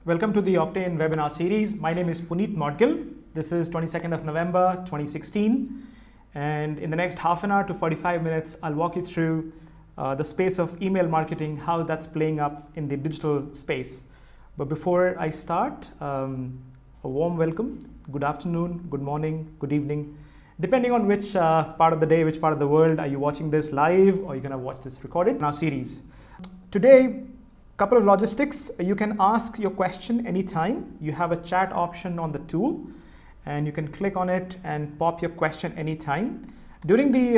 Welcome to the Octane webinar series. My name is Puneet Modgill. This is 22nd of November 2016. And in the next half an hour to 45 minutes, I'll walk you through the space of email marketing, how that's playing up in the digital space. But before I start, a warm welcome. Good afternoon, good morning, good evening. Depending on which part of the day, which part of the world are you watching this live, or you're going to watch this recorded in our series. Today, couple of logistics. You can ask your question anytime. You have a chat option on the tool, and you can click on it and pop your question anytime. During the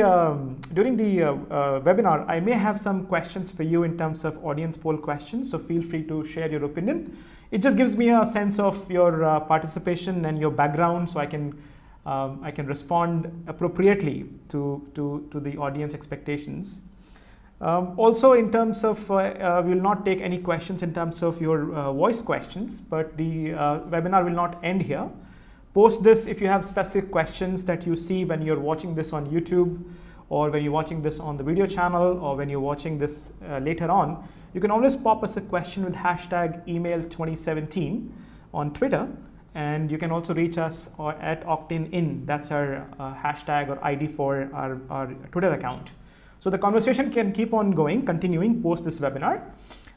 webinar, I may have some questions for you in terms of audience poll questions, so feel free to share your opinion. It just gives me a sense of your participation and your background, so I can respond appropriately to the audience expectations. Also, in terms of, we will not take any questions in terms of your voice questions, but the webinar will not end here. Post this if you have specific questions that you see when you're watching this on YouTube, or when you're watching this on the video channel, or when you're watching this later on. You can always pop us a question with hashtag email2017 on Twitter, and you can also reach us at OctaneIn. That's our hashtag or ID for our Twitter account. So the conversation can keep on going, continuing post this webinar.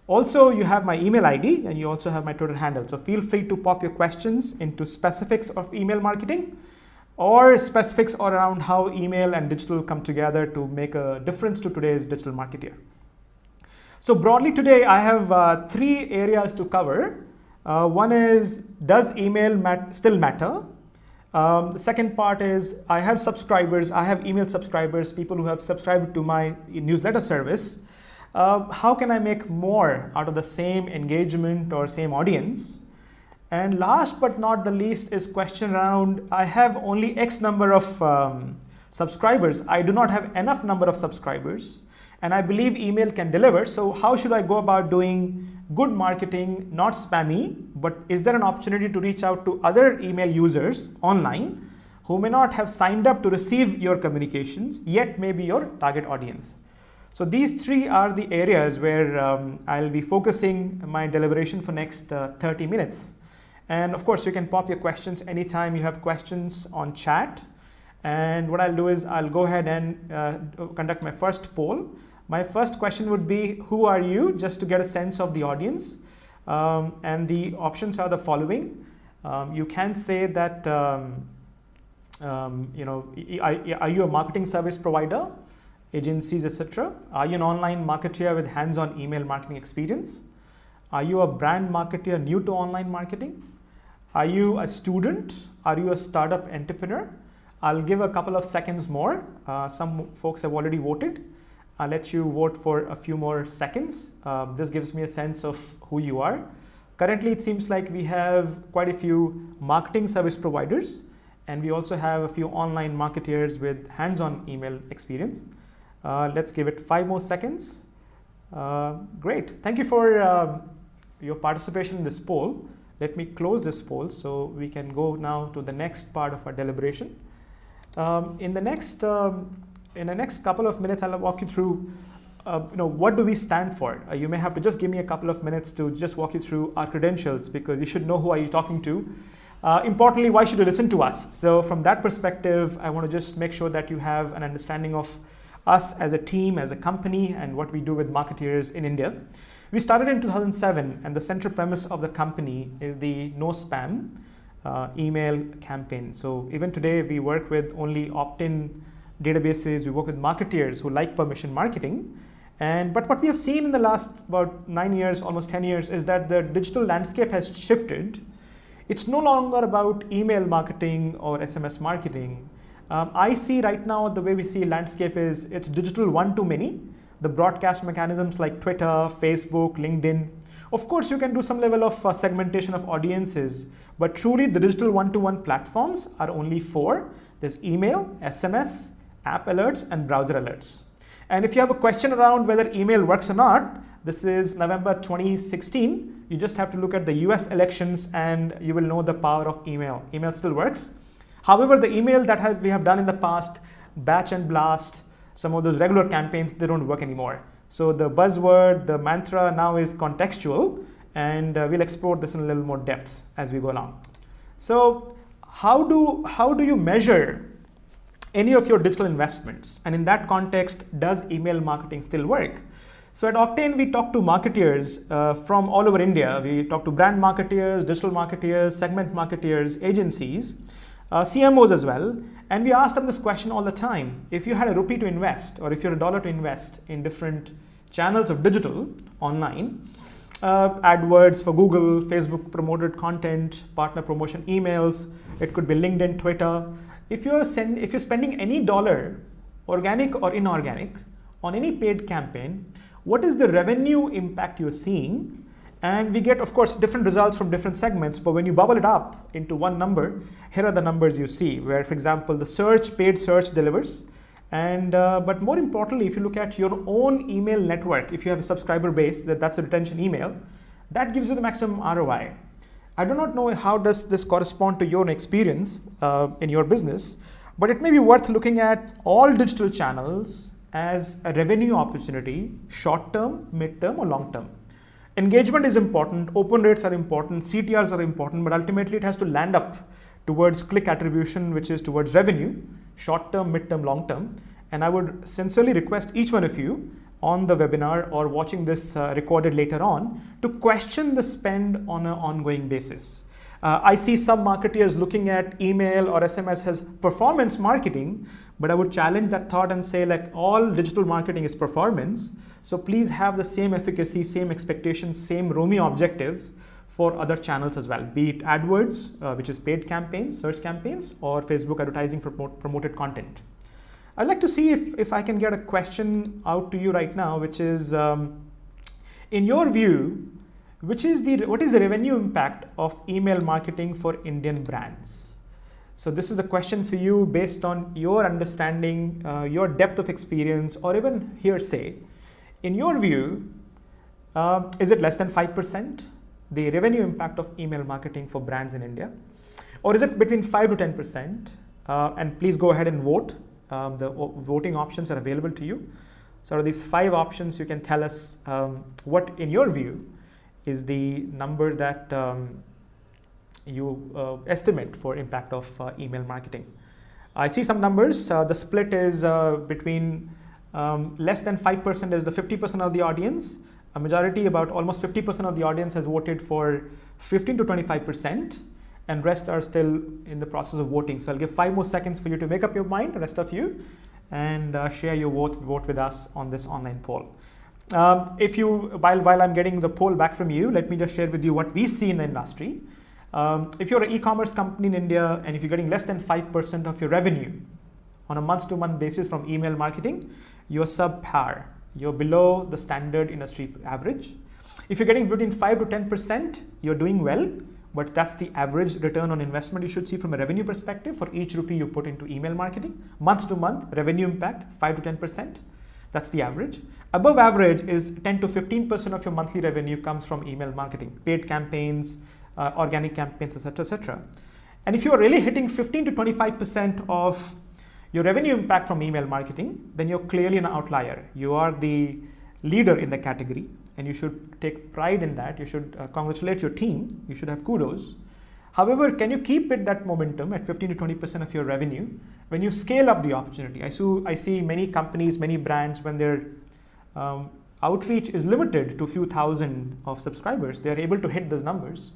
Also, you have my email ID, and you also have my Twitter handle. So feel free to pop your questions into specifics of email marketing, or specifics around how email and digital come together to make a difference to today's digital marketer. So broadly today, I have three areas to cover. One is, does email still matter? The second part is, I have subscribers, I have email subscribers, people who have subscribed to my newsletter service. How can I make more out of the same engagement or same audience? And last but not the least is question around, I have only X number of subscribers. I do not have enough number of subscribers, and I believe email can deliver. So how should I go about doing good marketing, not spammy, but is there an opportunity to reach out to other email users online who may not have signed up to receive your communications, yet may be your target audience? So these three are the areas where I'll be focusing my deliberation for next 30 minutes. And of course, you can pop your questions anytime you have questions on chat. And what I'll do is I'll go ahead and conduct my first poll. My first question would be, who are you? Just to get a sense of the audience. And the options are the following. You can say that, are you a marketing service provider, agencies, etc.? Are you an online marketer with hands-on email marketing experience? Are you a brand marketer new to online marketing? Are you a student? Are you a startup entrepreneur? I'll give a couple of seconds more. Some folks have already voted. I'll let you vote for a few more seconds. This gives me a sense of who you are. Currently, it seems like we have quite a few marketing service providers, and we also have a few online marketers with hands-on email experience. Let's give it 5 more seconds. Great. Thank you for your participation in this poll. Let me close this poll so we can go now to the next part of our deliberation. In the next couple of minutes, I'll walk you through, what do we stand for? You may have to just give me a couple of minutes to just walk you through our credentials, because you should know who are you talking to. Importantly, why should you listen to us? So from that perspective, I want to just make sure that you have an understanding of us as a team, as a company, and what we do with marketeers in India. We started in 2007, and the central premise of the company is the no spam email campaign. So even today, we work with only opt-in databases. We work with marketeers who like permission marketing. But what we have seen in the last about 9 years, almost 10 years, is that the digital landscape has shifted. It's no longer about email marketing or SMS marketing. I see right now the way we see landscape is it's digital one-to-many. The broadcast mechanisms like Twitter, Facebook, LinkedIn. Of course, you can do some level of segmentation of audiences, but truly the digital one-to-one platforms are only 4. There's email, SMS, app alerts, and browser alerts. And if you have a question around whether email works or not, this is November 2016. You just have to look at the US elections and you will know the power of email. Email still works. However, the email that we have done in the past, batch and blast, some of those regular campaigns, they don't work anymore. So the buzzword, the mantra now is contextual, and we'll explore this in a little more depth as we go along. So how do you measure any of your digital investments? And in that context, does email marketing still work? So at Octane, we talk to marketeers from all over India. We talk to brand marketeers, digital marketeers, segment marketeers, agencies, CMOs as well. And we ask them this question all the time. If you had a rupee to invest, or if you're $1 to invest in different channels of digital online, AdWords for Google, Facebook promoted content, partner promotion emails, it could be LinkedIn, Twitter. If you're spending any dollar, organic or inorganic, on any paid campaign, what is the revenue impact you're seeing? And we get, of course, different results from different segments, but when you bubble it up into one number, here are the numbers you see, where, for example, the paid search delivers. And but more importantly, if you look at your own email network, if you have a subscriber base, that's a retention email, that gives you the maximum ROI. I do not know how does this correspond to your experience in your business, but it may be worth looking at all digital channels as a revenue opportunity, short-term, mid-term, or long-term. Engagement is important, open rates are important, CTRs are important, but ultimately it has to land up towards click attribution, which is towards revenue, short-term, mid-term, long-term. And I would sincerely request each one of you on the webinar or watching this recorded later on to question the spend on an ongoing basis. I see some marketeers looking at email or SMS as performance marketing, but I would challenge that thought and say, like, all digital marketing is performance. So please have the same efficacy, same expectations, same ROI objectives for other channels as well, be it AdWords, which is paid campaigns, search campaigns, or Facebook advertising for promoted content. I'd like to see if I can get a question out to you right now, which is, in your view, what is the revenue impact of email marketing for Indian brands? So this is a question for you based on your understanding, your depth of experience, or even hearsay. In your view, is it less than 5%, the revenue impact of email marketing for brands in India? Or is it between 5 to 10%? And please go ahead and vote. The voting options are available to you. So out of these 5 options, you can tell us what, in your view, is the number that you estimate for impact of email marketing. I see some numbers. The split is between less than 5% is the 50% of the audience. A majority, about almost 50% of the audience, has voted for 15 to 25%, and rest are still in the process of voting. So I'll give 5 more seconds for you to make up your mind, the rest of you, and share your vote with us on this online poll. While I'm getting the poll back from you, let me just share with you what we see in the industry. If you're an e-commerce company in India, and if you're getting less than 5% of your revenue on a month-to-month basis from email marketing, you're subpar. You're below the standard industry average. If you're getting between 5 to 10%, you're doing well, but that's the average return on investment you should see from a revenue perspective for each rupee you put into email marketing. Month-to-month revenue impact, 5 to 10%. That's the average. Above average is 10 to 15% of your monthly revenue comes from email marketing, paid campaigns, organic campaigns, etc., etc. And if you are really hitting 15 to 25% of your revenue impact from email marketing, then you're clearly an outlier. You are the leader in the category, and you should take pride in that. You should congratulate your team. You should have kudos. However, can you keep it that momentum at 15 to 20% of your revenue when you scale up the opportunity? I see many companies, many brands, when their outreach is limited to a few thousand of subscribers, they're able to hit those numbers.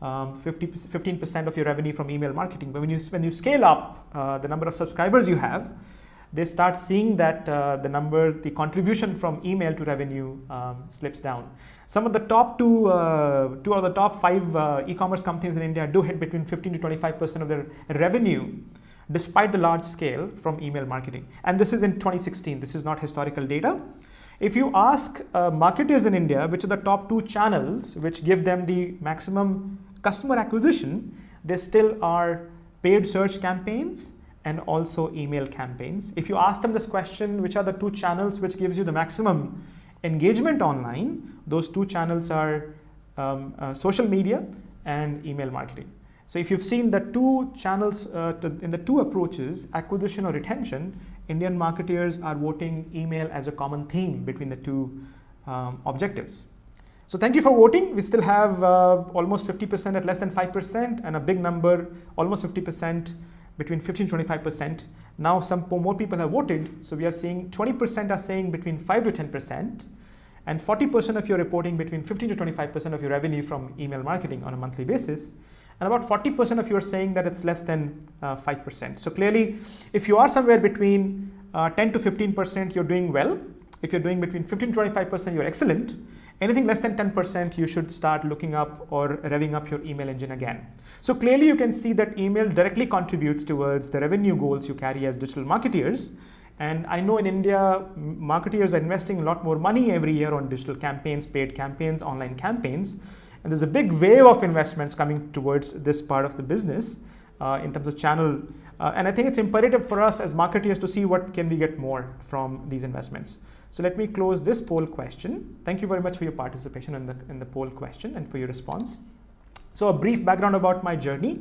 15% of your revenue from email marketing. But when you scale up the number of subscribers you have, they start seeing that the contribution from email to revenue slips down. Some of the top two of the top 5 e-commerce companies in India do hit between 15 to 25% of their revenue, despite the large scale from email marketing. And this is in 2016. This is not historical data. If you ask marketers in India, which are the top 2 channels which give them the maximum customer acquisition, they still are paid search campaigns and also email campaigns. If you ask them this question, which are the 2 channels which gives you the maximum engagement online, those 2 channels are social media and email marketing. So if you've seen the 2 channels in the 2 approaches, acquisition or retention, Indian marketers are voting email as a common theme between the 2 objectives. So thank you for voting. We still have almost 50% at less than 5% and a big number, almost 50%, between 15 to 25%. Now some more people have voted. So we are seeing 20% are saying between 5 to 10%, and 40% of you are reporting between 15 to 25% of your revenue from email marketing on a monthly basis. And about 40% of you are saying that it's less than 5%. So clearly, if you are somewhere between 10 to 15%, you're doing well. If you're doing between 15 to 25%, you're excellent. Anything less than 10%, you should start looking up or revving up your email engine again. So clearly you can see that email directly contributes towards the revenue goals you carry as digital marketeers. And I know in India, marketers are investing a lot more money every year on digital campaigns, paid campaigns, online campaigns. And there's a big wave of investments coming towards this part of the business in terms of channel. And I think it's imperative for us as marketers to see what can we get more from these investments. So let me close this poll question. Thank you very much for your participation in the poll question and for your response. So a brief background about my journey.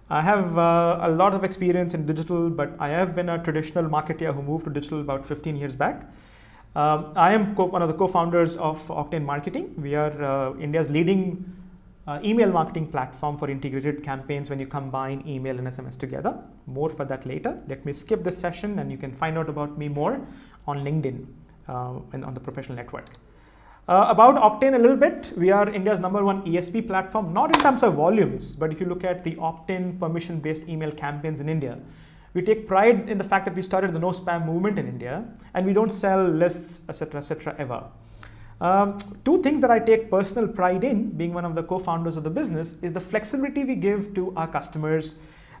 I have a lot of experience in digital, but I have been a traditional marketer who moved to digital about 15 years back. I am one of the co-founders of Octane Marketing. We are India's leading email marketing platform for integrated campaigns when you combine email and SMS together. More for that later. Let me skip this session and you can find out about me more on LinkedIn and on the professional network. About Octane a little bit, we are India's #1 ESP platform, not in terms of volumes, but if you look at the opt-in permission-based email campaigns in India, we take pride in the fact that we started the no spam movement in India, and we don't sell lists, etc., ever. Two things that I take personal pride in, being one of the co-founders of the business, is the flexibility we give to our customers.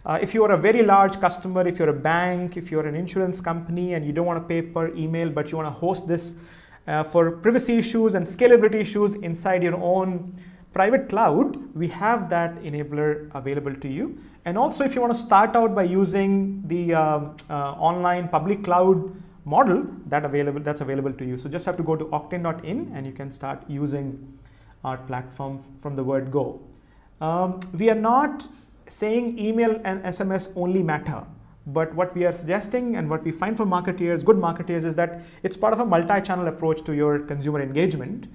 If you are a very large customer, if you're a bank, if you're an insurance company, and you don't want to pay per email, but you want to host this for privacy issues and scalability issues inside your own private cloud, we have that enabler available to you. And also, if you want to start out by using the online public cloud model, that's available to you. So just have to go to octane.in and you can start using our platform from the word go. We are not saying email and SMS only matter. But what we are suggesting and what we find for marketeers, good marketeers, is that it's part of a multi-channel approach to your consumer engagement.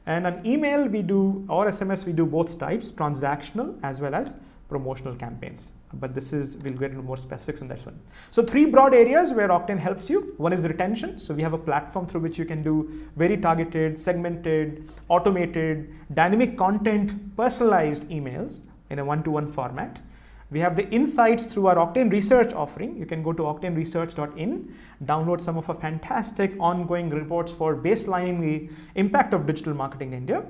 And on email we do, or SMS we do both types, transactional as well as promotional campaigns. But we'll get into more specifics on that one. So 3 broad areas where Octane helps you. One is retention. So we have a platform through which you can do very targeted, segmented, automated, dynamic content, personalized emails in a one-to-one format. We have the insights through our Octane Research offering. You can go to octaneresearch.in, download some of our fantastic ongoing reports for baselining the impact of digital marketing in India.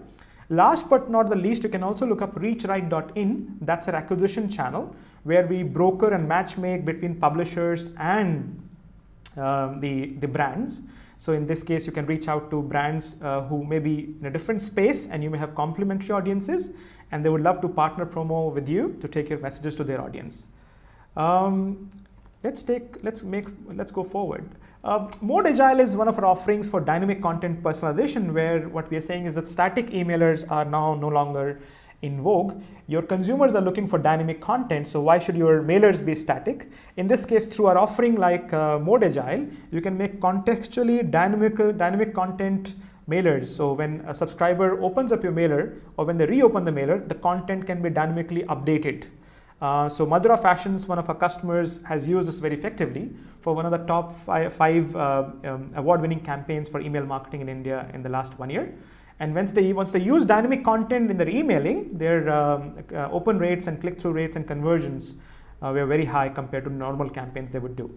Last but not the least, you can also look up reachright.in. That's our acquisition channel where we broker and matchmake between publishers and the brands. So in this case, you can reach out to brands who may be in a different space and you may have complementary audiences, and they would love to partner promo with you to take your messages to their audience. Let's go forward. Mode Agile is one of our offerings for dynamic content personalization, where what we are saying is that static emailers are now no longer in vogue. Your consumers are looking for dynamic content, so why should your mailers be static? In this case, through our offering like Mode Agile, you can make contextually dynamic content mailers. So when a subscriber opens up your mailer or when they reopen the mailer, the content can be dynamically updated. So Madhura Fashions, one of our customers, has used this very effectively for one of the top five award-winning campaigns for email marketing in India in the last 1 year. And once they use dynamic content in their emailing, their open rates and click-through rates and conversions were very high compared to normal campaigns they would do.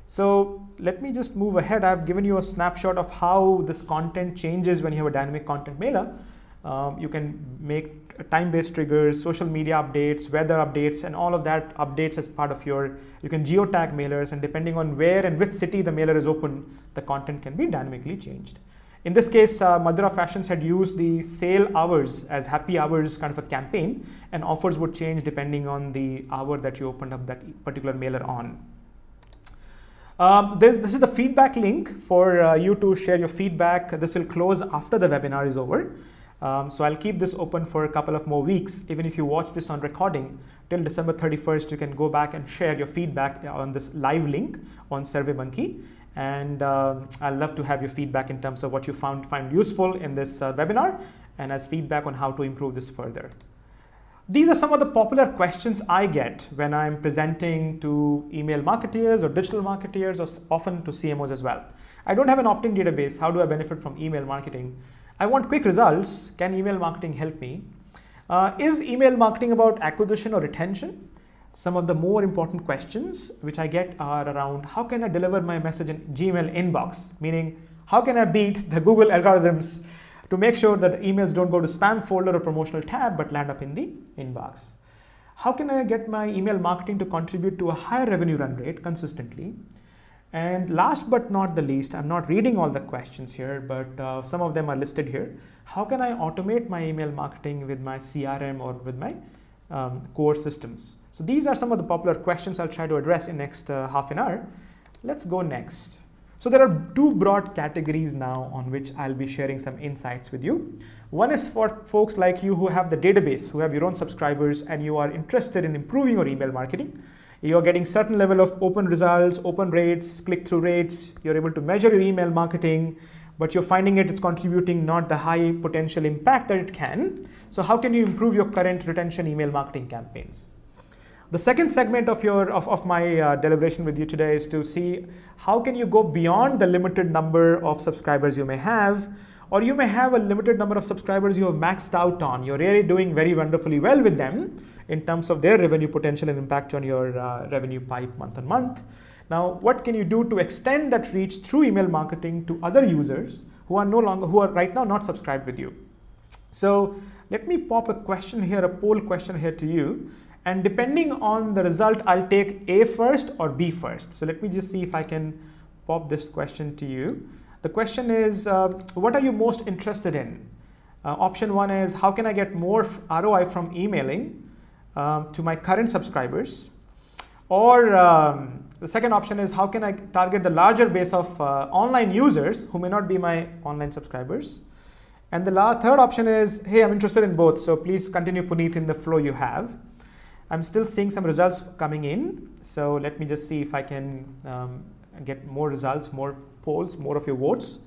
So let me just move ahead. I've given you a snapshot of how this content changes when you have a dynamic content mailer. You can make time-based triggers, social media updates, weather updates, and all of that updates as part of you can geotag mailers, and depending on where and which city the mailer is open, the content can be dynamically changed. In this case, Madhura Fashions had used the sale hours as happy hours kind of a campaign, and offers would change depending on the hour that you opened up that particular mailer on. This is the feedback link for you to share your feedback. This will close after the webinar is over. So I'll keep this open for a couple of more weeks. Even if you watch this on recording till December 31st, you can go back and share your feedback on this live link on SurveyMonkey. And I'd love to have your feedback in terms of what you find useful in this webinar, and as feedback on how to improve this further. These are some of the popular questions I get when I'm presenting to email marketeers or digital marketeers, or often to CMOs as well. I don't have an Octane database. How do I benefit from email marketing? I want quick results. Can email marketing help me? Is email marketing about acquisition or retention? Some of the more important questions which I get are around how can I deliver my message in Gmail inbox? Meaning, how can I beat the Google algorithms to make sure that emails don't go to spam folder or promotional tab but land up in the inbox? How can I get my email marketing to contribute to a higher revenue run rate consistently? And last but not the least, I'm not reading all the questions here, but some of them are listed here. How can I automate my email marketing with my CRM or with my core systems? So these are some of the popular questions I'll try to address in next half an hour. Let's go next. So there are two broad categories now on which I'll be sharing some insights with you. One is for folks like you who have the database, who have your own subscribers, and you are interested in improving your email marketing. You're getting certain level of open results, open rates, click-through rates. You're able to measure your email marketing, but you're finding it's contributing not the high potential impact that it can. So how can you improve your current retention email marketing campaigns? The second segment of my deliberation with you today is to see how can you go beyond the limited number of subscribers you may have, or you may have a limited number of subscribers you have maxed out on. You're really doing very wonderfully well with them in terms of their revenue potential and impact on your revenue pipe month on month. Now, what can you do to extend that reach through email marketing to other users who are right now not subscribed with you? So let me pop a question here, a poll question here to you. And depending on the result, I'll take A first or B first. So let me just see if I can pop this question to you. The question is, what are you most interested in? Option one is, how can I get more ROI from emailing to my current subscribers? Or the second option is, how can I target the larger base of online users who may not be my online subscribers? And the third option is, hey, I'm interested in both. So please continue, Puneet, in the flow you have. I'm still seeing some results coming in. So let me just see if I can get more results, more polls, more of your votes.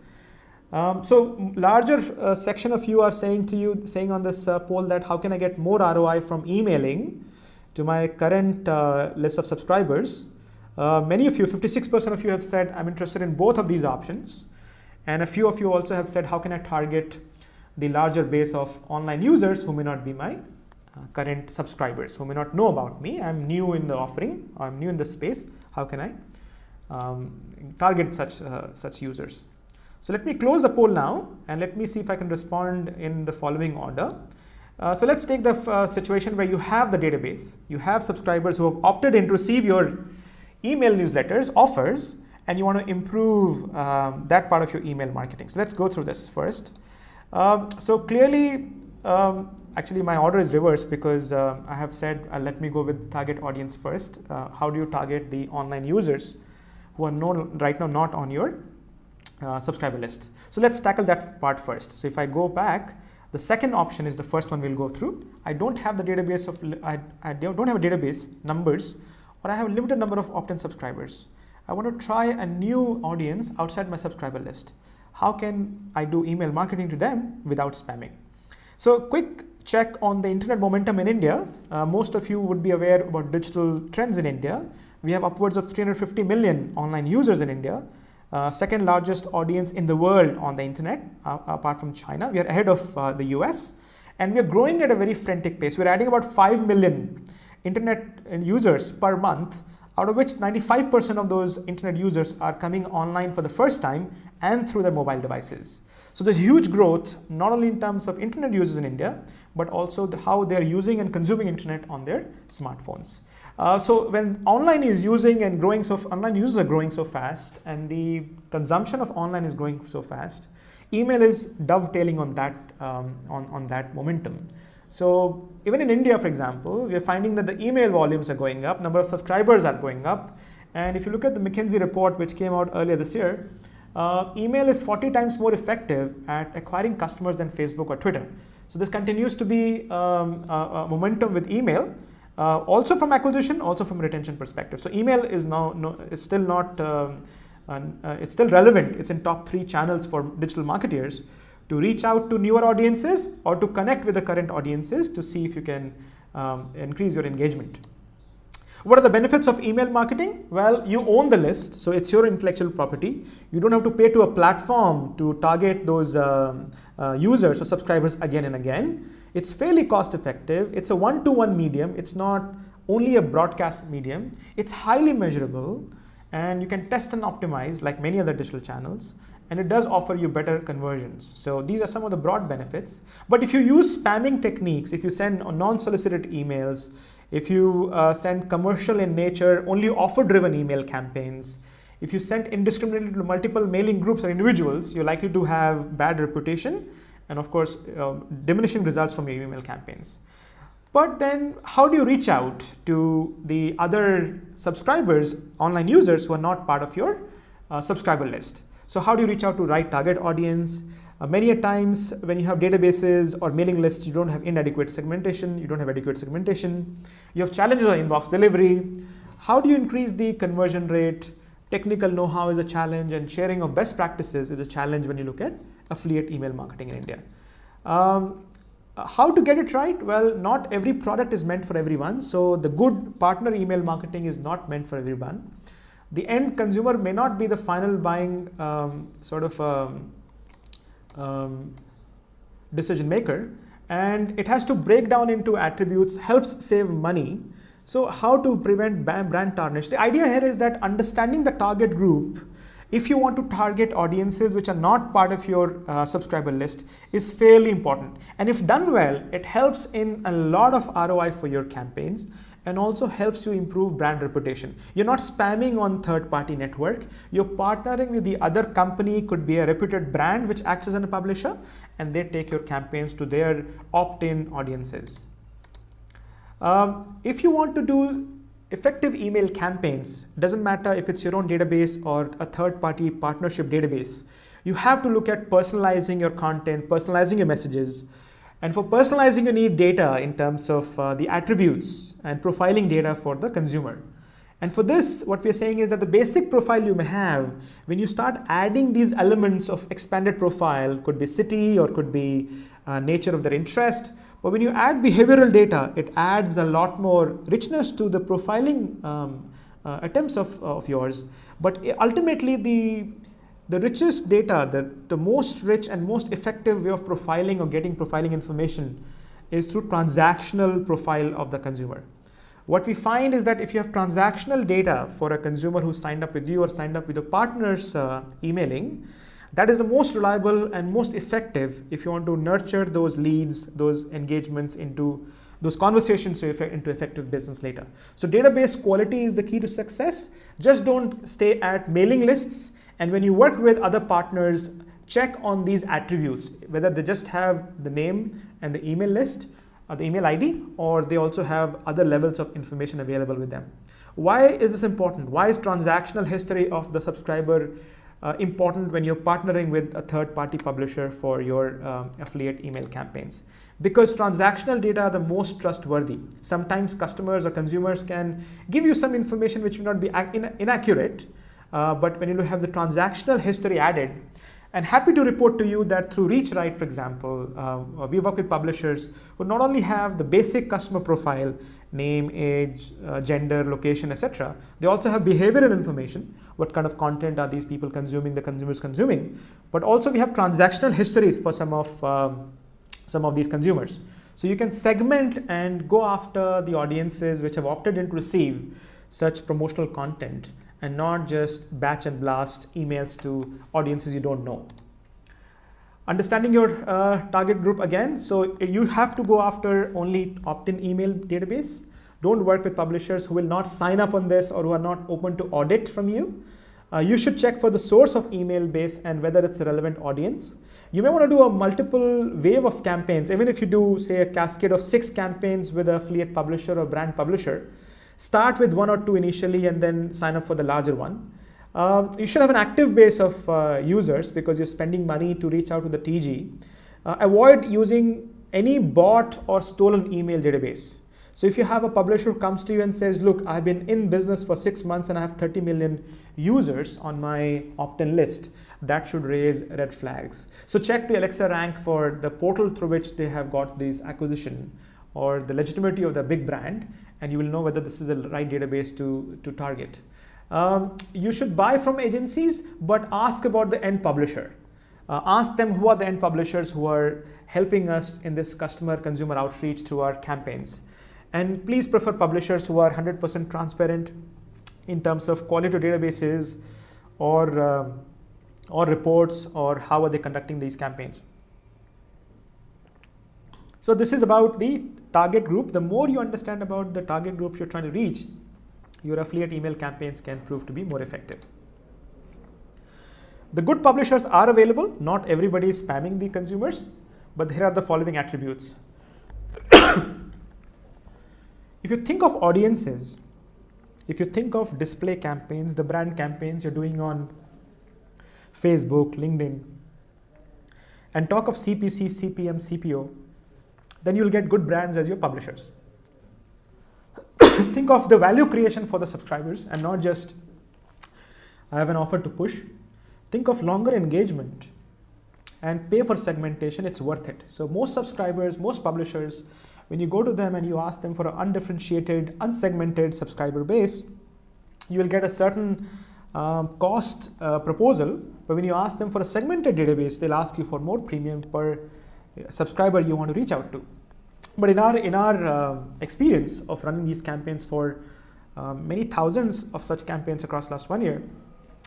So larger section of you are saying on this poll that how can I get more ROI from emailing to my current list of subscribers. Many of you, 56% of you have said I'm interested in both of these options. And a few of you also have said how can I target the larger base of online users who may not be my current subscribers, who may not know about me. I'm new in the offering, I'm new in the space. How can I target such users? So let me close the poll now and let me see if I can respond in the following order. So let's take the situation where you have the database, you have subscribers who have opted in to receive your email newsletters, offers, and you want to improve that part of your email marketing. So let's go through this first. So clearly, actually my order is reversed because I have said let me go with target audience first. How do you target the online users who are right now not on your subscriber list? So let's tackle that part first. So if I go back, the second option is the first one we'll go through. I don't have the database I don't have a database numbers, or I have a limited number of opt-in subscribers. I want to try a new audience outside my subscriber list. How can I do email marketing to them without spamming? So quick check on the internet momentum in India. Most of you would be aware about digital trends in India. We have upwards of 350 million online users in India. Second largest audience in the world on the internet, apart from China. We are ahead of the US, and we are growing at a very frantic pace. We're adding about 5 million internet users per month, out of which 95% of those internet users are coming online for the first time and through their mobile devices. So there's huge growth, not only in terms of internet users in India, but also how they're using and consuming internet on their smartphones. So when online is using and growing, online users are growing so fast, and the consumption of online is growing so fast, email is dovetailing on that momentum. So even in India, for example, we are finding that the email volumes are going up, number of subscribers are going up, and if you look at the McKinsey report which came out earlier this year, email is 40 times more effective at acquiring customers than Facebook or Twitter. So this continues to be a momentum with email. Also from acquisition, also from retention perspective. So email is it's still not, it's still relevant. It's in top 3 channels for digital marketeers to reach out to newer audiences or to connect with the current audiences to see if you can increase your engagement. What are the benefits of email marketing? Well, you own the list, so it's your intellectual property. You don't have to pay to a platform to target those users or subscribers again and again. It's fairly cost effective. It's a one-to-one medium. It's not only a broadcast medium. It's highly measurable, and you can test and optimize like many other digital channels. And it does offer you better conversions. So these are some of the broad benefits. But if you use spamming techniques, if you send non-solicited emails, if you send commercial in nature, only offer-driven email campaigns, if you send indiscriminately to multiple mailing groups or individuals, you're likely to have bad reputation and, of course, diminishing results from your email campaigns. But then how do you reach out to the other subscribers, online users who are not part of your subscriber list? So how do you reach out to right target audience? Many a times when you have databases or mailing lists, you don't have inadequate segmentation, you don't have adequate segmentation, you have challenges on inbox delivery. How do you increase the conversion rate? Technical know-how is a challenge, and sharing of best practices is a challenge when you look at affiliate email marketing in India. How to get it right? Well, not every product is meant for everyone. So the good partner email marketing is not meant for everyone. The end consumer may not be the final buying decision maker, and it has to break down into attributes, helps save money. So how to prevent brand tarnish? The idea here is that understanding the target group, if you want to target audiences which are not part of your subscriber list, is fairly important. And if done well, it helps in a lot of ROI for your campaigns, and also helps you improve brand reputation. You're not spamming on third-party network. You're partnering with the other company, could be a reputed brand which acts as a publisher, and they take your campaigns to their opt-in audiences. If you want to do effective email campaigns, doesn't matter if it's your own database or a third-party partnership database, you have to look at personalizing your content, personalizing your messages. And for personalizing, you need data in terms of the attributes and profiling data for the consumer. And for this, what we're saying is that the basic profile you may have, when you start adding these elements of expanded profile, could be city or could be nature of their interest. But when you add behavioral data, it adds a lot more richness to the profiling attempts of yours. But ultimately, the richest data, the most rich and most effective way of profiling or getting profiling information is through transactional profile of the consumer. What we find is that if you have transactional data for a consumer who signed up with you or signed up with your partner's emailing, that is the most reliable and most effective if you want to nurture those leads, those engagements into those conversations into effective business later. So database quality is the key to success. Just don't stay at mailing lists. And when you work with other partners, check on these attributes, whether they just have the name and the email list, or the email ID, or they also have other levels of information available with them. Why is this important? Why is transactional history of the subscriber important when you're partnering with a third-party publisher for your affiliate email campaigns? Because transactional data are the most trustworthy. Sometimes customers or consumers can give you some information which may not be inaccurate, but when you have the transactional history added, and happy to report to you that through ReachRight, for example, we work with publishers who not only have the basic customer profile, name, age, gender, location, etc. They also have behavioral information. What kind of content are these people consuming, the consumers consuming? But also we have transactional histories for some of these consumers. So you can segment and go after the audiences which have opted in to receive such promotional content, and not just batch and blast emails to audiences you don't know. Understanding your target group again, so you have to go after only opt-in email database. Don't work with publishers who will not sign up on this or who are not open to audit from you. You should check for the source of email base and whether it's a relevant audience. You may want to do a multiple wave of campaigns, even if you do, say, a cascade of 6 campaigns with an affiliate publisher or brand publisher. Start with 1 or 2 initially and then sign up for the larger one. You should have an active base of users because you're spending money to reach out to the TG. Avoid using any bot or stolen email database. So if you have a publisher who comes to you and says, look, I've been in business for 6 months and I have 30 million users on my opt-in list, that should raise red flags. So check the Alexa rank for the portal through which they have got this acquisition or the legitimacy of the big brand, and you will know whether this is the right database to target. You should buy from agencies, but ask about the end publisher. Ask them who are the end publishers who are helping us in this consumer outreach through our campaigns. And please prefer publishers who are 100% transparent in terms of quality of databases or reports, or how are they conducting these campaigns. So this is about the target group. The more you understand about the target group you're trying to reach, your affiliate email campaigns can prove to be more effective. The good publishers are available. Not everybody is spamming the consumers, but here are the following attributes. If you think of audiences, if you think of display campaigns, the brand campaigns you're doing on Facebook, LinkedIn, and talk of CPC, CPM, CPO, then you'll get good brands as your publishers. Think of the value creation for the subscribers and not just, I have an offer to push. Think of longer engagement and pay for segmentation, it's worth it. So most subscribers, most publishers, when you go to them and you ask them for an undifferentiated, unsegmented subscriber base, you will get a certain cost proposal. But when you ask them for a segmented database, they'll ask you for more premium per subscriber you want to reach out to. But in our experience of running these campaigns for many thousands of such campaigns across last 1 year,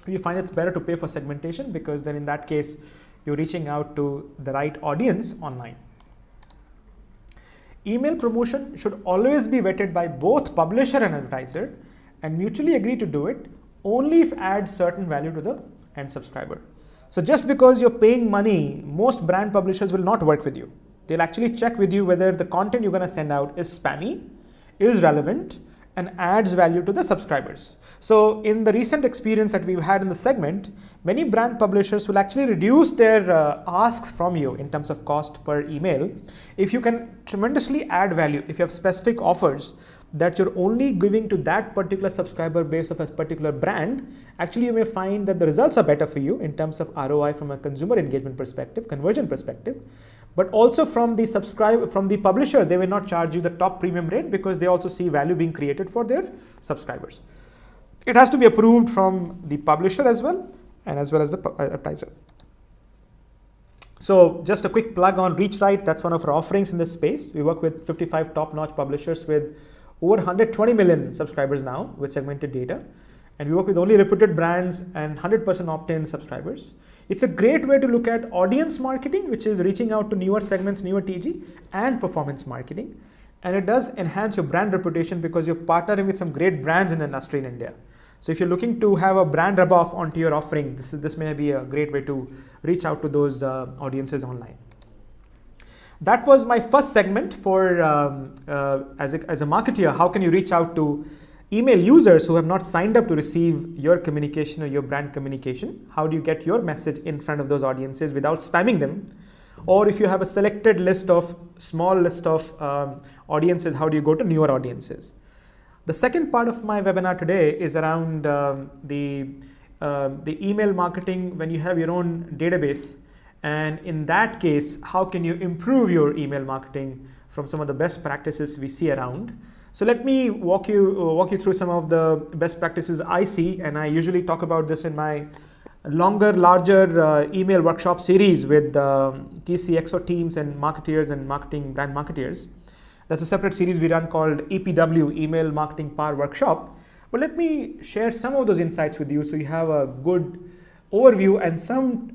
we find it's better to pay for segmentation, because then in that case, you're reaching out to the right audience online. Email promotion should always be vetted by both publisher and advertiser and mutually agree to do it only if adds certain value to the end subscriber. So just because you're paying money, most brand publishers will not work with you. They'll actually check with you whether the content you're going to send out is spammy, is relevant, and adds value to the subscribers. So in the recent experience that we've had in the segment, many brand publishers will actually reduce their asks from you in terms of cost per email if you can tremendously add value. If you have specific offers that you're only giving to that particular subscriber base of a particular brand, actually you may find that the results are better for you in terms of ROI from a consumer engagement perspective, conversion perspective, but also from the publisher, they will not charge you the top premium rate because they also see value being created for their subscribers. It has to be approved from the publisher as well, and as well as the advertiser. So just a quick plug on ReachRight, that's one of our offerings in this space. We work with 55 top-notch publishers with over 120 million subscribers now with segmented data. And we work with only reputed brands and 100% Octane subscribers. It's a great way to look at audience marketing, which is reaching out to newer segments, newer TG, and performance marketing. And it does enhance your brand reputation because you're partnering with some great brands in the industry in India. So if you're looking to have a brand rub-off onto your offering, this may be a great way to reach out to those audiences online. That was my first segment for as a marketer. How can you reach out to email users who have not signed up to receive your communication or your brand communication? How do you get your message in front of those audiences without spamming them? Or if you have a selected small list of audiences, how do you go to newer audiences? The second part of my webinar today is around the email marketing when you have your own database. And in that case, how can you improve your email marketing from some of the best practices we see around? So let me walk you through some of the best practices I see, and I usually talk about this in my larger email workshop series with key CXO teams and marketeers and brand marketeers. That's a separate series we run called EPW, Email Marketing Power Workshop. But let me share some of those insights with you so you have a good overview and some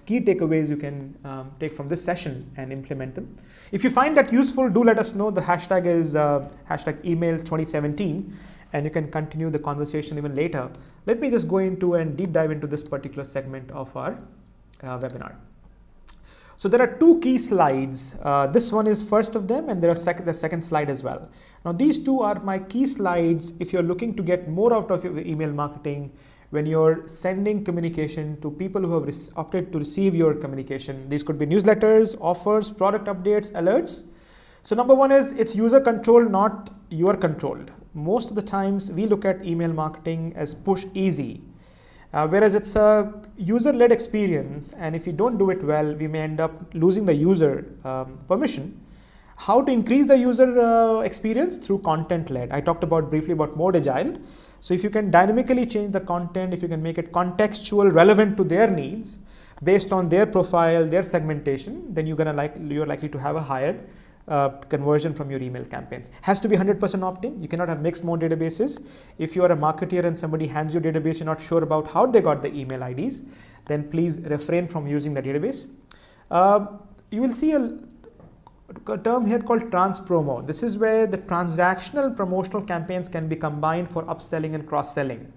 key takeaways you can take from this session and implement them. If you find that useful, do let us know. The hashtag is hashtag email 2017, and you can continue the conversation even later. Let me just go into and deep dive into this particular segment of our webinar. So there are two key slides. This one is first of them, and there are the second slide as well. Now these two are my key slides if you're looking to get more out of your email marketing when you're sending communication to people who have opted to receive your communication. These could be newsletters, offers, product updates, alerts. So number one is it's user controlled, not you are controlled. Most of the times we look at email marketing as push easy. Whereas it's a user-led experience, and if you don't do it well, we may end up losing the user permission. How to increase the user experience? Through content-led. I talked about briefly about mode agile. So if you can dynamically change the content, if you can make it contextual, relevant to their needs, based on their profile, their segmentation, then you're likely to have a higher conversion from your email campaigns. Has to be 100% opt-in. You cannot have mixed mode databases. If you are a marketeer and somebody hands you a database, you're not sure about how they got the email IDs, then please refrain from using the database. You will see a term here called trans promo. This is where the transactional promotional campaigns can be combined for upselling and cross-selling.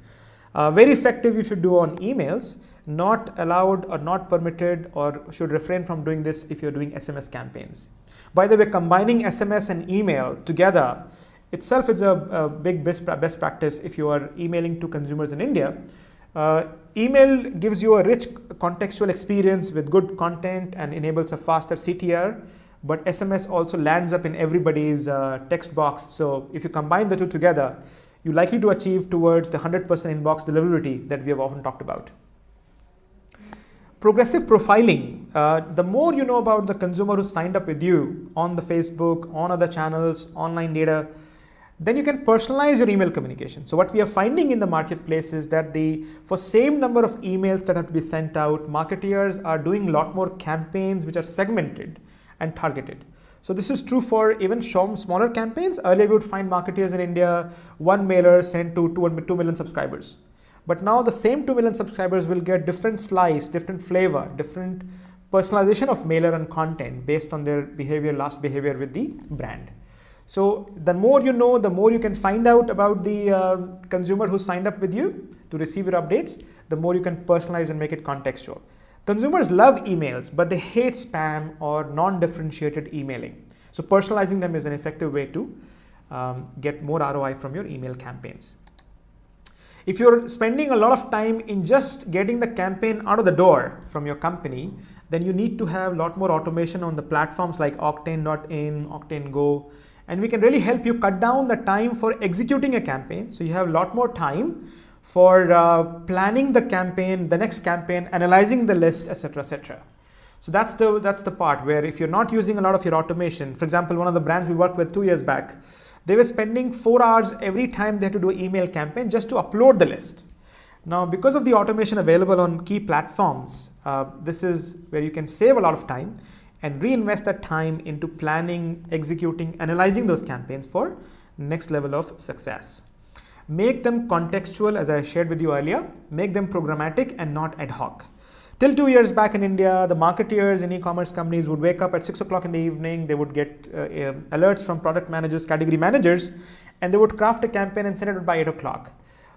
Very effective if you do on emails, not allowed or not permitted, or should refrain from doing this if you're doing SMS campaigns. By the way, combining SMS and email together itself is a big best practice if you are emailing to consumers in India. Email gives you a rich contextual experience with good content and enables a faster CTR, but SMS also lands up in everybody's text box. So if you combine the two together, you're likely to achieve towards the 100% inbox deliverability that we have often talked about. Progressive profiling. The more you know about the consumer who signed up with you on the Facebook, on other channels, online data, then you can personalize your email communication. So what we are finding in the marketplace is that for same number of emails that have to be sent out, marketeers are doing a lot more campaigns which are segmented and targeted. So this is true for even smaller campaigns. Earlier we would find marketeers in India, one mailer sent to 2 million subscribers. But now the same 2 million subscribers will get different slice, different flavor, different personalization of mailer and content based on their behavior, last behavior with the brand. So the more you know, the more you can find out about the consumer who signed up with you to receive your updates, the more you can personalize and make it contextual. Consumers love emails, but they hate spam or non-differentiated emailing. So personalizing them is an effective way to get more ROI from your email campaigns. If you're spending a lot of time in just getting the campaign out of the door from your company, then you need to have a lot more automation on the platforms like Octane.in, Octane Go, and we can really help you cut down the time for executing a campaign. So you have a lot more time for planning the campaign, the next campaign, analyzing the list, etc., etc. So that's the part where if you're not using a lot of your automation, for example, one of the brands we worked with 2 years back, they were spending 4 hours every time they had to do an email campaign just to upload the list. Now, because of the automation available on key platforms, this is where you can save a lot of time and reinvest that time into planning, executing, analyzing those campaigns for next level of success. Make them contextual, as I shared with you earlier. Make them programmatic and not ad hoc. Till 2 years back in India, the marketeers in e-commerce companies would wake up at 6 o'clock in the evening. They would get alerts from product managers, category managers, and they would craft a campaign and send it by 8 o'clock.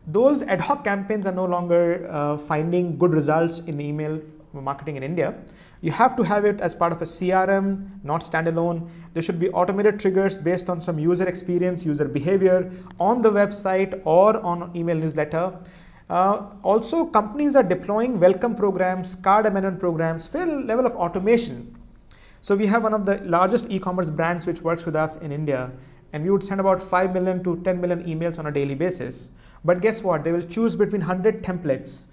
Those ad hoc campaigns are no longer finding good results in email marketing in India. You have to have it as part of a CRM, not standalone. There should be automated triggers based on some user experience, user behavior on the website or on email newsletter. Also, companies are deploying welcome programs, card amendment programs, fair level of automation. So we have one of the largest e-commerce brands which works with us in India, and we would send about 5 million to 10 million emails on a daily basis. But guess what? They will choose between 100 templates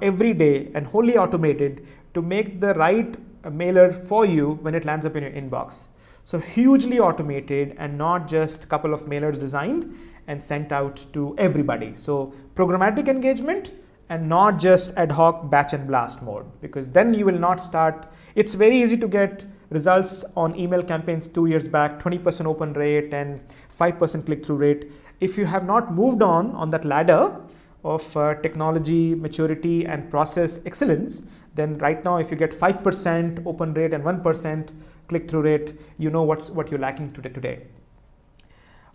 every day and wholly automated to make the right mailer for you when it lands up in your inbox. So hugely automated and not just a couple of mailers designed and sent out to everybody. So programmatic engagement and not just ad hoc batch and blast mode, because then you will not start. It's very easy to get results on email campaigns 2 years back, 20% open rate and 5% click-through rate. If you have not moved on that ladder of technology, maturity and process excellence, then right now if you get 5% open rate and 1% click-through rate, you know what you're lacking today.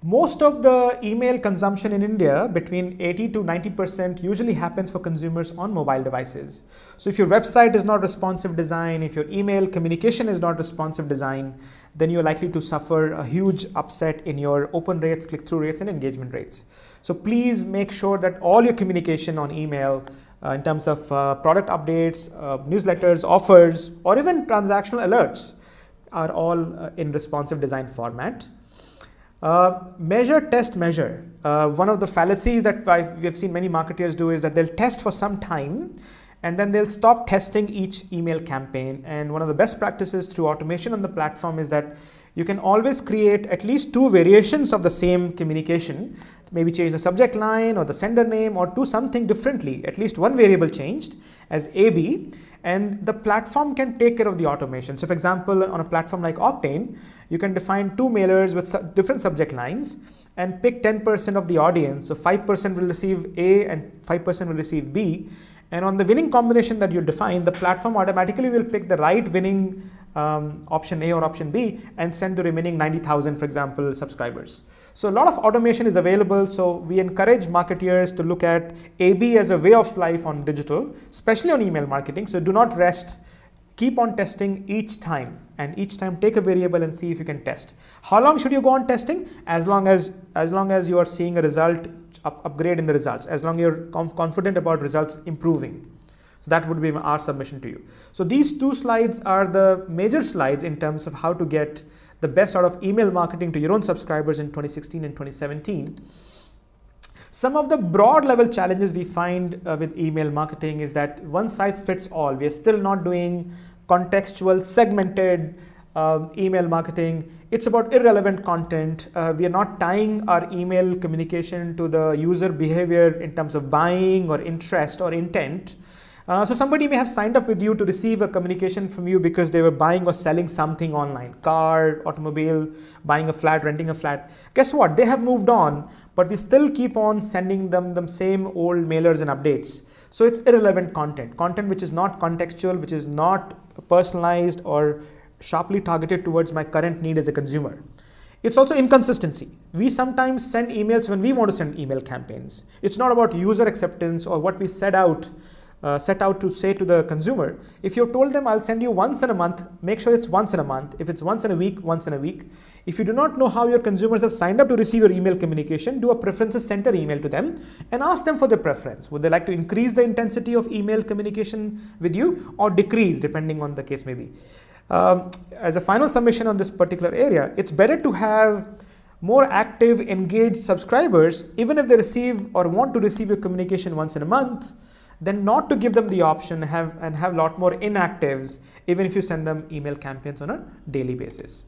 Most of the email consumption in India, between 80 to 90%, usually happens for consumers on mobile devices. So if your website is not responsive design, if your email communication is not responsive design, then you're likely to suffer a huge upset in your open rates, click-through rates, and engagement rates. So please make sure that all your communication on email in terms of product updates, newsletters, offers, or even transactional alerts are all in responsive design format. Measure, test, measure. One of the fallacies that we have seen many marketers do is that they'll test for some time and then they'll stop testing each email campaign. And one of the best practices through automation on the platform is that you can always create at least 2 variations of the same communication, maybe change the subject line or the sender name or do something differently, at least one variable changed as AB, and the platform can take care of the automation. So for example, on a platform like Octane, you can define 2 mailers with different subject lines and pick 10% of the audience. So 5% will receive A and 5% will receive B. And on the winning combination that you define, the platform automatically will pick the right winning option A or option B and send the remaining 90,000, for example, subscribers. So a lot of automation is available. So we encourage marketers to look at AB as a way of life on digital, especially on email marketing. So do not rest. Keep on testing each time, and each time take a variable and see if you can test. How long should you go on testing? As long as you are seeing a result upgrade in the results, as long as you're confident about results improving. So that would be our submission to you. So these 2 slides are the major slides in terms of how to get the best out of email marketing to your own subscribers in 2016 and 2017. Some of the broad level challenges we find with email marketing is that one size fits all. We are still not doing contextual, segmented email marketing. It's about irrelevant content. We are not tying our email communication to the user behavior in terms of buying or interest or intent. So somebody may have signed up with you to receive a communication from you because they were buying or selling something online, car, automobile, buying a flat, renting a flat. Guess what? They have moved on, but we still keep on sending them the same old mailers and updates. So it's irrelevant content which is not contextual, which is not personalized or sharply targeted towards my current need as a consumer. It's also inconsistency. We sometimes send emails when we want to send email campaigns. It's not about user acceptance or what we set out to say to the consumer. If you told them I'll send you once in a month, make sure it's once in a month. If it's once in a week, once in a week. If you do not know how your consumers have signed up to receive your email communication, do a preferences center email to them and ask them for their preference. Would they like to increase the intensity of email communication with you or decrease, depending on the case maybe. As a final submission on this particular area, it's better to have more active, engaged subscribers, even if they receive or want to receive your communication once in a month, than not to give them the option and have a lot more inactives, even if you send them email campaigns on a daily basis.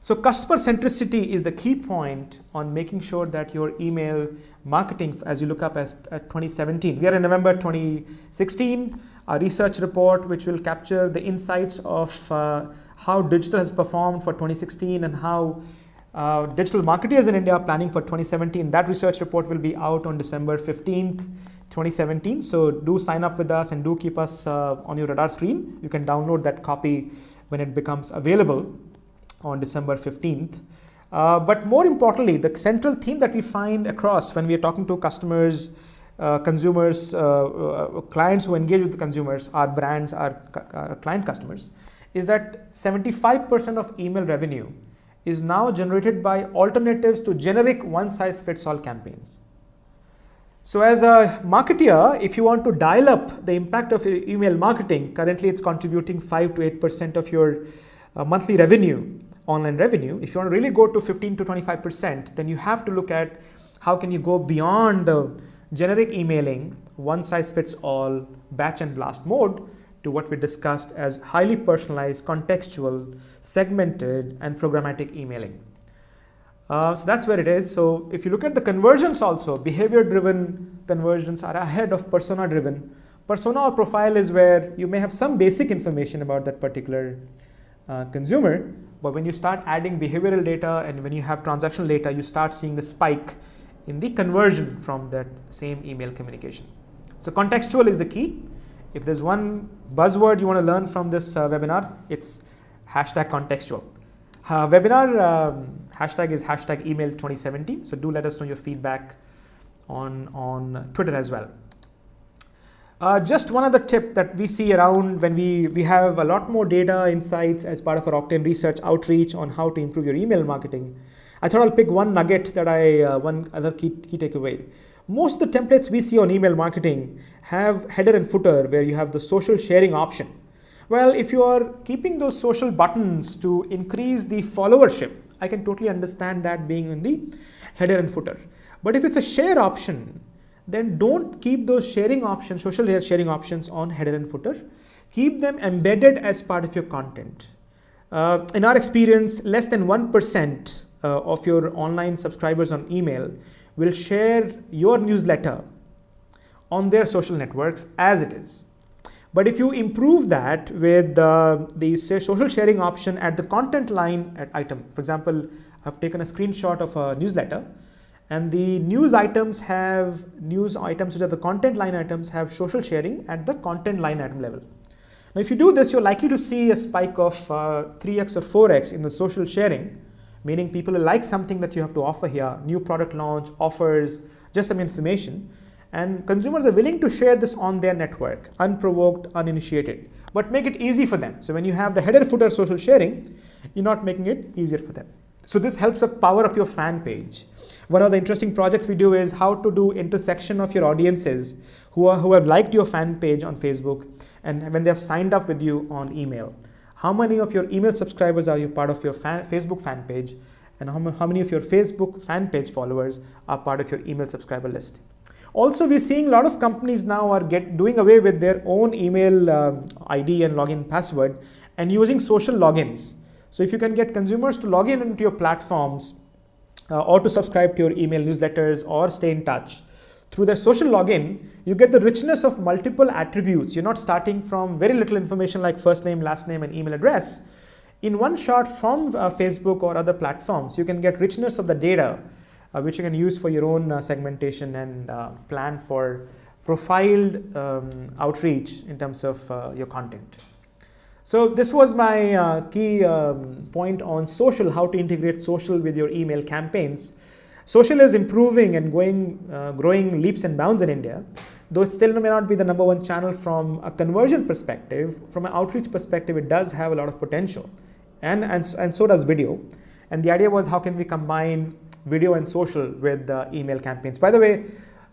So customer centricity is the key point on making sure that your email marketing, as you look up at 2017, we are in November 2016, a research report which will capture the insights of how digital has performed for 2016 and how digital marketers in India are planning for 2017. That research report will be out on December 15th, 2017. So do sign up with us and do keep us on your radar screen. You can download that copy when it becomes available on December 15th. But more importantly, the central theme that we find across when we are talking to customers, consumers, clients who engage with the consumers, our brands, our client customers, is that 75% of email revenue is now generated by alternatives to generic one-size-fits-all campaigns. So as a marketer, if you want to dial up the impact of your email marketing, currently it's contributing 5 to 8% of your monthly revenue, online revenue. If you want to really go to 15 to 25%, then you have to look at how can you go beyond the generic emailing, one-size-fits-all, batch and blast mode, to what we discussed as highly personalized, contextual, segmented, and programmatic emailing. So that's where it is. So if you look at the conversions also, behavior-driven conversions are ahead of persona-driven. Persona or profile is where you may have some basic information about that particular consumer, but when you start adding behavioral data and when you have transactional data, you start seeing the spike in the conversion from that same email communication. So contextual is the key. If there's one buzzword you want to learn from this webinar, it's #contextual. Webinar hashtag is #email2017. So do let us know your feedback on Twitter as well. Just one other tip that we see around when we have a lot more data insights as part of our Octane research outreach on how to improve your email marketing. I thought I'll pick one nugget that one other key takeaway. Most of the templates we see on email marketing have header and footer where you have the social sharing option. Well, if you are keeping those social buttons to increase the followership I can totally understand that being in the header and footer. But if it's a share option, then don't keep those sharing options, social sharing options on header and footer. Keep them embedded as part of your content. In our experience, less than 1% of your online subscribers on email will share your newsletter on their social networks as it is. But if you improve that with the social sharing option at the content line item, for example, I've taken a screenshot of a newsletter, and the news items which are the content line items have social sharing at the content line item level. Now, if you do this, you're likely to see a spike of 3x or 4x in the social sharing, meaning people will like something that you have to offer here, new product launch, offers, just some information. And consumers are willing to share this on their network, unprovoked, uninitiated, but make it easy for them. So when you have the header footer social sharing, you're not making it easier for them. So this helps power up your fan page. One of the interesting projects we do is how to do intersection of your audiences who have liked your fan page on Facebook and when they have signed up with you on email. How many of your email subscribers are you part of your Facebook fan page, and how many of your Facebook fan page followers are part of your email subscriber list? Also, we're seeing a lot of companies now are doing away with their own email ID and login password and using social logins. So if you can get consumers to log in into your platforms or to subscribe to your email newsletters or stay in touch through their social login, you get the richness of multiple attributes. You're not starting from very little information like first name, last name, and email address. In one shot from Facebook or other platforms, you can get richness of the data which you can use for your own segmentation and plan for profiled outreach in terms of your content. So this was my key point on social, how to integrate social with your email campaigns. Social is improving and growing leaps and bounds in India, though it still may not be the #1 channel from a conversion perspective. From an outreach perspective, it does have a lot of potential, and so does video. And the idea was, how can we combine video and social with email campaigns? By the way,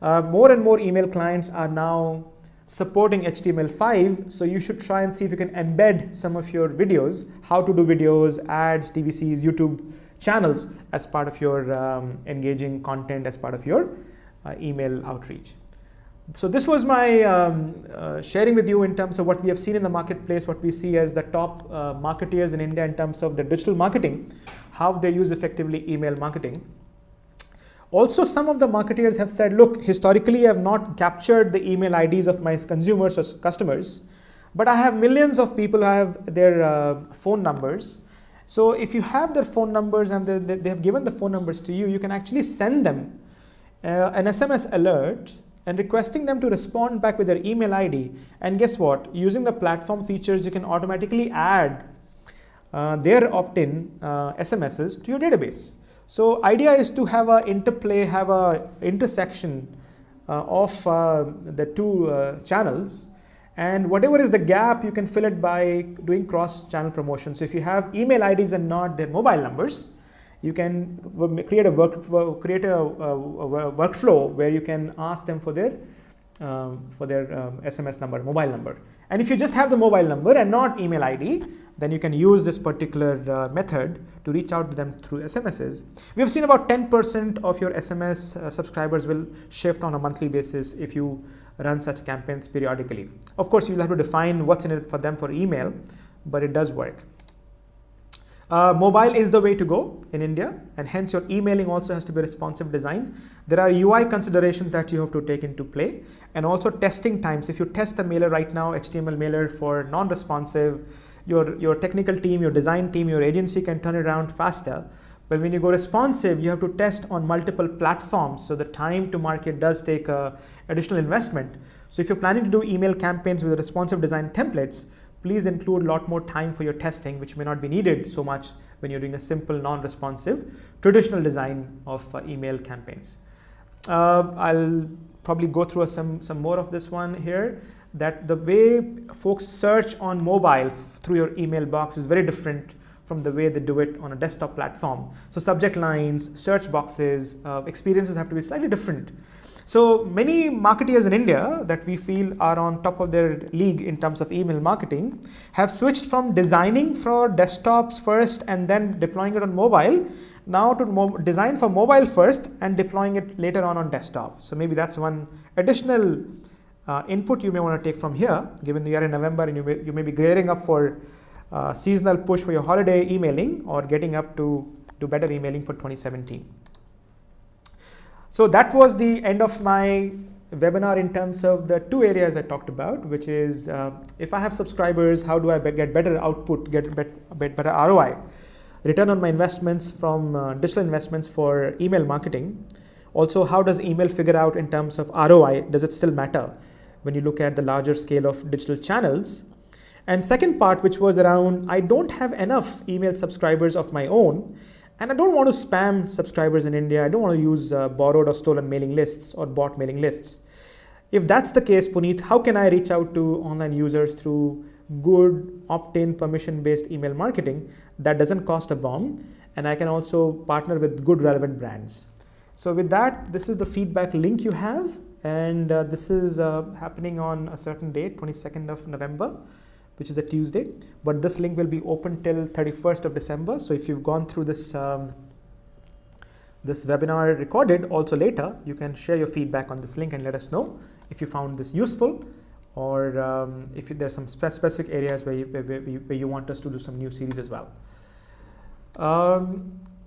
more and more email clients are now supporting HTML5, so you should try and see if you can embed some of your videos, how to do videos, ads, TVCs, YouTube channels as part of your engaging content, as part of your email outreach. So this was my sharing with you in terms of what we have seen in the marketplace, what we see as the top marketeers in India in terms of the digital marketing, how they use effectively email marketing. Also, some of the marketeers have said, look, historically I have not captured the email IDs of my consumers or customers, but I have millions of people who have their phone numbers. So if you have their phone numbers and they have given the phone numbers to you, you can actually send them an SMS alert and requesting them to respond back with their email ID. And guess what? Using the platform features, you can automatically add their opt-in SMSs to your database. So idea is to have a interplay, have a intersection of the two channels, and whatever is the gap, you can fill it by doing cross-channel promotion. So if you have email IDs and not their mobile numbers, you can create a workflow where you can ask them for their SMS number, mobile number. And if you just have the mobile number and not email ID, then you can use this particular method to reach out to them through SMSs. We have seen about 10% of your SMS subscribers will shift on a monthly basis if you run such campaigns periodically. Of course, you'll have to define what's in it for them for email, but it does work. Mobile is the way to go in India, and hence your emailing also has to be responsive design. There are UI considerations that you have to take into play, and also testing times. If you test a mailer right now, HTML mailer for non-responsive, your technical team, your design team, your agency can turn it around faster. But when you go responsive, you have to test on multiple platforms. So the time to market does take additional investment. So if you're planning to do email campaigns with responsive design templates, please include a lot more time for your testing, which may not be needed so much when you're doing a simple non-responsive traditional design of email campaigns. I'll probably go through some more of this one here, that the way folks search on mobile through your email box is very different from the way they do it on a desktop platform. So subject lines, search boxes, experiences have to be slightly different. So many marketers in India that we feel are on top of their league in terms of email marketing have switched from designing for desktops first and then deploying it on mobile, now to design for mobile first and deploying it later on desktop. So maybe that's one additional input you may want to take from here, given we are in November and you may be gearing up for seasonal push for your holiday emailing or getting up to do better emailing for 2017. So that was the end of my webinar in terms of the two areas I talked about, which is if I have subscribers, how do I get better output, get better ROI, return on my investments from digital investments for email marketing. Also, how does email figure out in terms of ROI? Does it still matter when you look at the larger scale of digital channels? And second part, which was around, I don't have enough email subscribers of my own, and I don't want to spam subscribers in India. I don't want to use borrowed or stolen mailing lists or bot mailing lists. If that's the case, Puneet, how can I reach out to online users through good Octane permission-based email marketing that doesn't cost a bomb, and I can also partner with good relevant brands? So with that, this is the feedback link you have, and this is happening on a certain date, 22nd of November, which is a Tuesday, but this link will be open till 31st of December. So if you've gone through this this webinar recorded also later, you can share your feedback on this link and let us know if you found this useful, or if there's some specific areas where you want us to do some new series as well.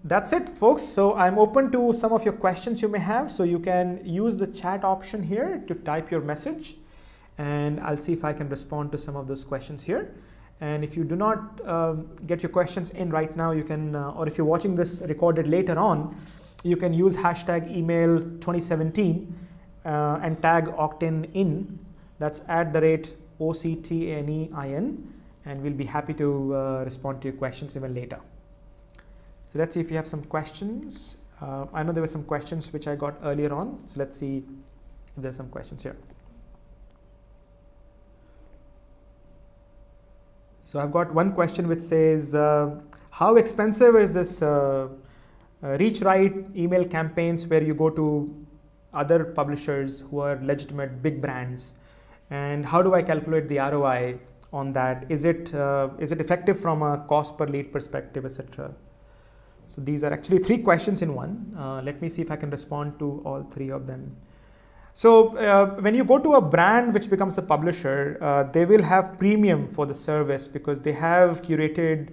That's it, folks. So I'm open to some of your questions you may have. So you can use the chat option here to type your message, and I'll see if I can respond to some of those questions here. And if you do not get your questions in right now, you can, or if you're watching this recorded later on, you can use hashtag email 2017 and tag Octane in. That's @OCTANEIN, and we'll be happy to respond to your questions even later. So let's see if you have some questions. I know there were some questions which I got earlier on. So let's see if there's some questions here. So I've got one question which says, how expensive is this reach right email campaigns where you go to other publishers who are legitimate big brands, and how do I calculate the ROI on that? Is it effective from a cost per lead perspective, etc.? So these are actually three questions in one. Let me see if I can respond to all three of them. So when you go to a brand which becomes a publisher, they will have premium for the service because they have curated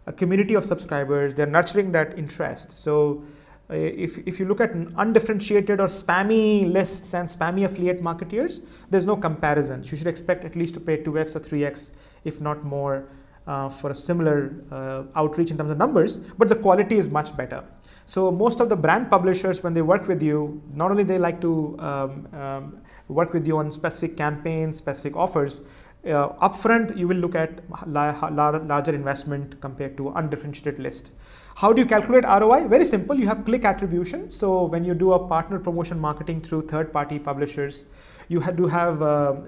a community of subscribers. They're nurturing that interest. So if you look at undifferentiated or spammy lists and spammy affiliate marketeers, there's no comparison. You should expect at least to pay 2x or 3x, if not more, for a similar outreach in terms of numbers, but the quality is much better. So most of the brand publishers, when they work with you, not only they like to work with you on specific campaigns, specific offers, upfront you will look at larger investment compared to undifferentiated list. How do you calculate ROI? Very simple. You have click attribution. So when you do a partner promotion marketing through third-party publishers, you do have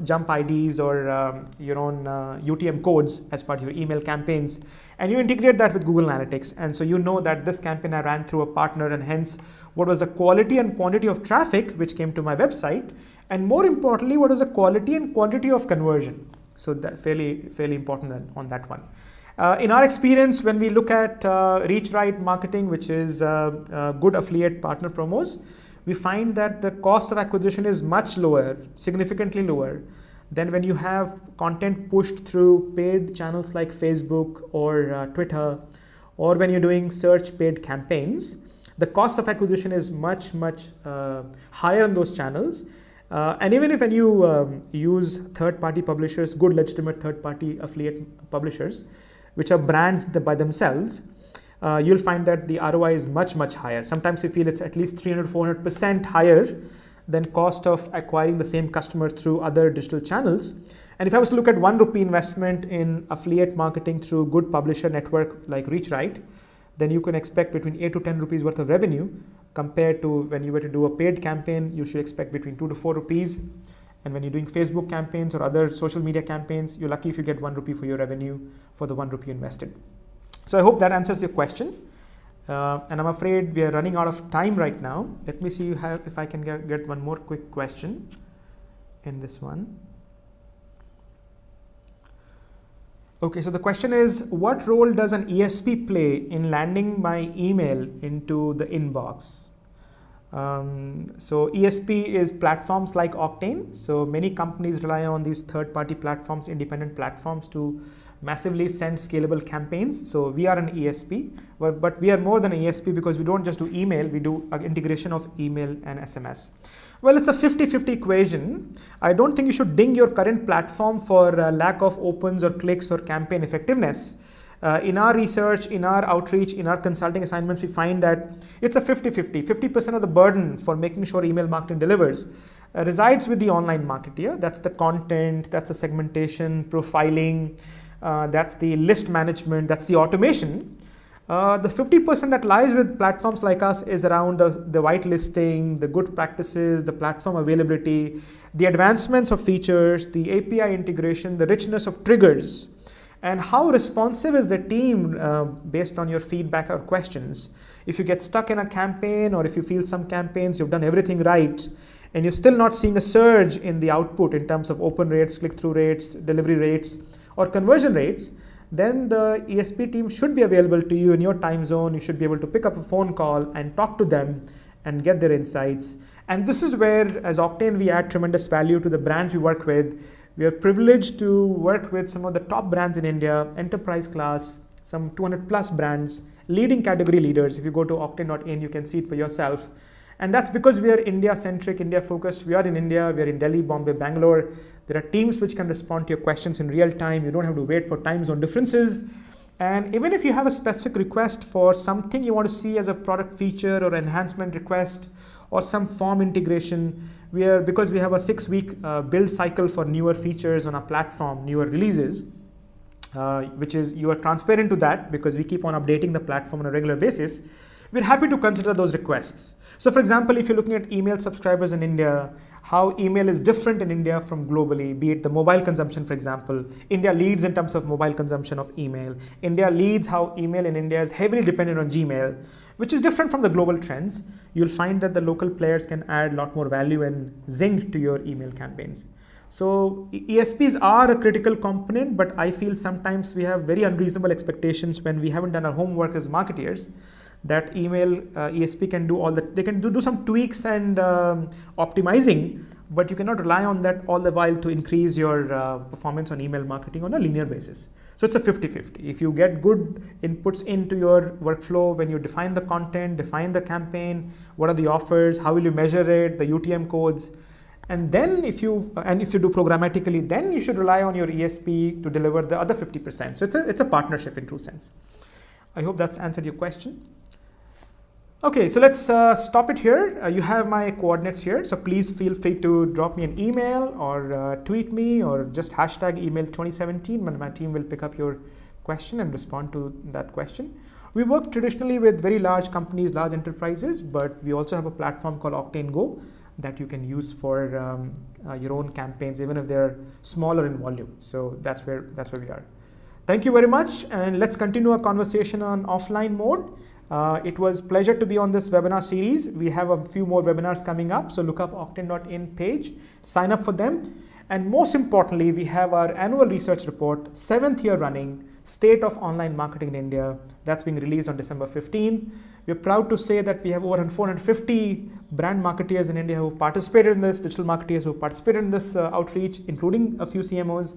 jump IDs or your own UTM codes as part of your email campaigns, and you integrate that with Google Analytics. And so you know that this campaign I ran through a partner, and hence what was the quality and quantity of traffic which came to my website, and more importantly, what was the quality and quantity of conversion. So that fairly important on that one. In our experience, when we look at reach right marketing, which is good affiliate partner promos, we find that the cost of acquisition is much lower, significantly lower, than when you have content pushed through paid channels like Facebook or Twitter, or when you're doing search paid campaigns. The cost of acquisition is much higher on those channels. And even if when you use third-party publishers, good legitimate third-party affiliate publishers, which are brands by themselves, you'll find that the ROI is much higher. Sometimes you feel it's at least 300-400% higher than cost of acquiring the same customer through other digital channels. And if I was to look at 1 rupee investment in affiliate marketing through good publisher network like ReachRight, then you can expect between 8 to 10 rupees worth of revenue, compared to when you were to do a paid campaign, you should expect between 2 to 4 rupees. And when you're doing Facebook campaigns or other social media campaigns, you're lucky if you get 1 rupee for your revenue for the 1 rupee invested. So I hope that answers your question. And I'm afraid we are running out of time right now. Let me see if I can get one more quick question in this one. Okay, so the question is, what role does an ESP play in landing my email into the inbox? So ESP is platforms like Octane. So many companies rely on these third-party platforms, independent platforms, to massively send scalable campaigns. So we are an ESP, but we are more than an ESP because we don't just do email, we do integration of email and SMS. Well, it's a 50-50 equation. I don't think you should ding your current platform for lack of opens or clicks or campaign effectiveness. In our research, in our outreach, in our consulting assignments, we find that it's a 50-50. 50% of the burden for making sure email marketing delivers resides with the online marketer. That's the content, that's the segmentation, profiling, that's the list management, that's the automation. The 50% that lies with platforms like us is around the whitelisting, the good practices, the platform availability, the advancements of features, the API integration, the richness of triggers, and how responsive is the team based on your feedback or questions. If you get stuck in a campaign, or if you feel some campaigns you've done everything right and you're still not seeing a surge in the output in terms of open rates, click-through rates, delivery rates, or conversion rates, then the ESP team should be available to you in your time zone. You should be able to pick up a phone call and talk to them and get their insights. And this is where, as Octane, we add tremendous value to the brands we work with. We are privileged to work with some of the top brands in India, enterprise class, some 200 plus brands, leading category leaders. If you go to octane.in, you can see it for yourself. And that's because we are India-centric, India-focused. We are in India, we are in Delhi, Bombay, Bangalore. There are teams which can respond to your questions in real time. You don't have to wait for time zone differences. And even if you have a specific request for something you want to see as a product feature or enhancement request or some form integration, because we have a 6-week build cycle for newer features on our platform, newer releases, which is, you are transparent to that because we keep on updating the platform on a regular basis. We're happy to consider those requests. So for example, if you're looking at email subscribers in India, how email is different in India from globally, be it the mobile consumption, for example. India leads in terms of mobile consumption of email. India leads how email in India is heavily dependent on Gmail, which is different from the global trends. You'll find that the local players can add a lot more value and zing to your email campaigns. So ESPs are a critical component, but I feel sometimes we have very unreasonable expectations when we haven't done our homework as marketers, that email ESP can do all that. They can do some tweaks and optimizing, but you cannot rely on that all the while to increase your performance on email marketing on a linear basis. So it's a 50-50. If you get good inputs into your workflow, when you define the content, define the campaign, what are the offers, how will you measure it, the UTM codes, and then if you do programmatically, then you should rely on your ESP to deliver the other 50%. So it's a partnership in true sense. I hope that's answered your question. Okay, so let's stop it here. You have my coordinates here, so please feel free to drop me an email or tweet me or just hashtag email 2017, and my team will pick up your question and respond to that question. We work traditionally with very large companies, large enterprises, but we also have a platform called Octane Go that you can use for your own campaigns, even if they're smaller in volume. So that's where we are. Thank you very much, and let's continue our conversation on offline mode. It was a pleasure to be on this webinar series. We have a few more webinars coming up, so look up octane.in page, sign up for them. And most importantly, we have our annual research report, 7th year running, State of Online Marketing in India. That's being released on December 15. We're proud to say that we have over 450 brand marketeers in India who have participated in this, digital marketeers who have participated in this outreach, including a few CMOs.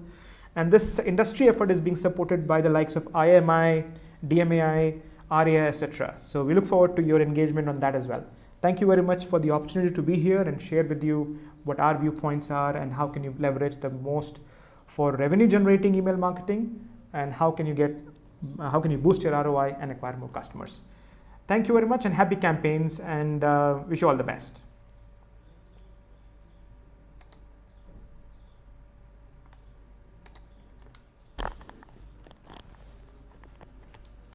And this industry effort is being supported by the likes of IMI, DMAI, REI, etc. So we look forward to your engagement on that as well. Thank you very much for the opportunity to be here and share with you what our viewpoints are and how can you leverage the most for revenue generating email marketing, and how can you boost your ROI and acquire more customers. Thank you very much and happy campaigns, and wish you all the best.